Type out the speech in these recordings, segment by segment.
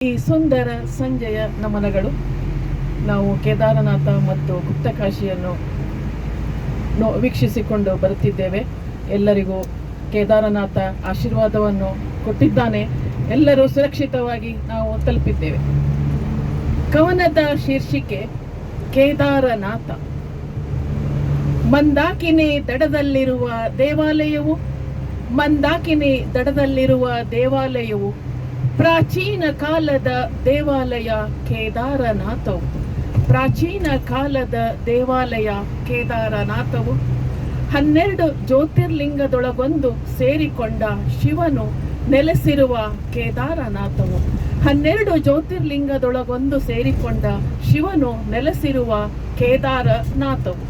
ಈ ಸುಂದರ ಸಂಜೆಯ ನಮನಗಳು. ನಾವು ಕೇದಾರನಾಥ ಮತ್ತು ಗುಪ್ತಕಾಶಿಯನ್ನು ವೀಕ್ಷಿಸಿಕೊಂಡು ಬರುತ್ತಿದ್ದೇವೆ. ಎಲ್ಲರಿಗೂ ಕೇದಾರನಾಥ ಆಶೀರ್ವಾದವನ್ನು ಕೊಟ್ಟಿದ್ದಾನೆ. ಎಲ್ಲರೂ ಸುರಕ್ಷಿತವಾಗಿ ನಾವು ತಲುಪಿದ್ದೇವೆ. ಕವನದ ಶೀರ್ಷಿಕೆ ಕೇದಾರನಾಥ. ಮಂದಾಕಿನಿ ದಡದಲ್ಲಿರುವ ದೇವಾಲಯವು ಮಂದಾಕಿನಿ ದಡದಲ್ಲಿರುವ ದೇವಾಲಯವು ಪ್ರಾಚೀನ ಕಾಲದ ದೇವಾಲಯ ಕೇದಾರನಾಥವು. ಪ್ರಾಚೀನ ಕಾಲದ ದೇವಾಲಯ ಕೇದಾರನಾಥವು 12 ಜ್ಯೋತಿರ್ಲಿಂಗದೊಳಗೊಂದು ಸೇರಿಕೊಂಡ ಶಿವನು ನೆಲೆಸಿರುವ ಕೇದಾರನಾಥವು. 12 ಜ್ಯೋತಿರ್ಲಿಂಗದೊಳಗೊಂದು ಸೇರಿಕೊಂಡ ಶಿವನು ನೆಲೆಸಿರುವ ಕೇದಾರನಾಥವು.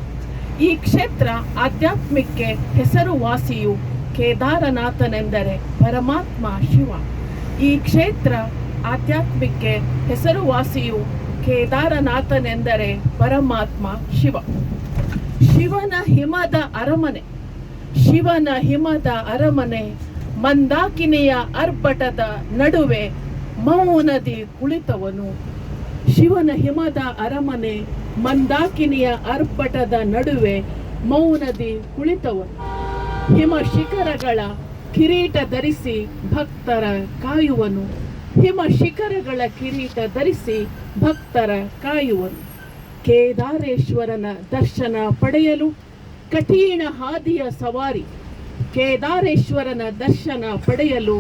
ಈ ಕ್ಷೇತ್ರ ಆಧ್ಯಾತ್ಮಕ್ಕೆ ಹೆಸರುವಾಸಿಯು ಕೇದಾರನಾಥನೆಂದರೆ ಪರಮಾತ್ಮ ಶಿವ. ಈ ಕ್ಷೇತ್ರ ಆಧ್ಯಾತ್ಮಕ್ಕೆ ಹೆಸರುವಾಸಿಯು ಕೇದಾರನಾಥನೆಂದರೆ ಪರಮಾತ್ಮ ಶಿವ. ಶಿವನ ಹಿಮದ ಅರಮನೆ. ಶಿವನ ಹಿಮದ ಅರಮನೆ ಮಂದಾಕಿನಿಯ ಅರ್ಭಟದ ನಡುವೆ ಮೌನದಿ ಕುಳಿತವನು. ಶಿವನ ಹಿಮದ ಅರಮನೆ ಮಂದಾಕಿನಿಯ ಅರ್ಭಟದ ನಡುವೆ ಮೌನದಿ ಕುಳಿತವನು. ಹಿಮ ಶಿಖರಗಳ ಕಿರೀಟ ಧರಿಸಿ ಭಕ್ತರ ಕಾಯುವನು. ಹಿಮ ಶಿಖರಗಳ ಕಿರೀಟ ಧರಿಸಿ ಭಕ್ತರ ಕಾಯುವನು. ಕೇದಾರೇಶ್ವರನ ದರ್ಶನ ಪಡೆಯಲು ಕಠಿಣ ಹಾದಿಯ ಸವಾರಿ. ಕೇದಾರೇಶ್ವರನ ದರ್ಶನ ಪಡೆಯಲು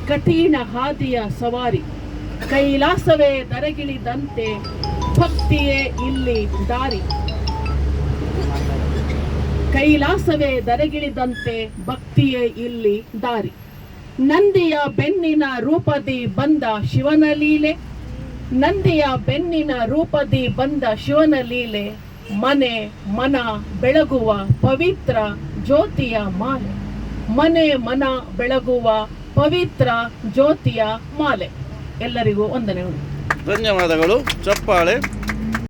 ಕಠಿಣ ಹಾದಿಯ ಸವಾರಿ. ಕೈಲಾಸವೇ ದರಗಿಳಿದಂತೆ ಭಕ್ತಿಯೇ ಇಲ್ಲಿ ದಾರಿ. ಕೈಲಾಸವೇ ದರಗಿಳಿದಂತೆ ಭಕ್ತಿಯೇ ಇಲ್ಲಿ ದಾರಿ. ನಂದಿಯ ಬೆನ್ನಿನ ರೂಪದಿ ಬಂದ ಶಿವನ ಲೀಲೆ. ನಂದಿಯ ಬೆನ್ನಿನ ರೂಪದಿ ಬಂದ ಶಿವನ ಲೀಲೆ ಮನೆ ಮನ ಬೆಳಗುವ ಪವಿತ್ರ ಜ್ಯೋತಿಯ ಮಾಲೆ. ಮನೆ ಮನ ಬೆಳಗುವ ಪವಿತ್ರ ಜ್ಯೋತಿಯ ಮಾಲೆ. ಎಲ್ಲರಿಗೂ ವಂದನೆಗಳು. ಧನ್ಯವಾದಗಳು. ಚಪ್ಪಾಳೆ.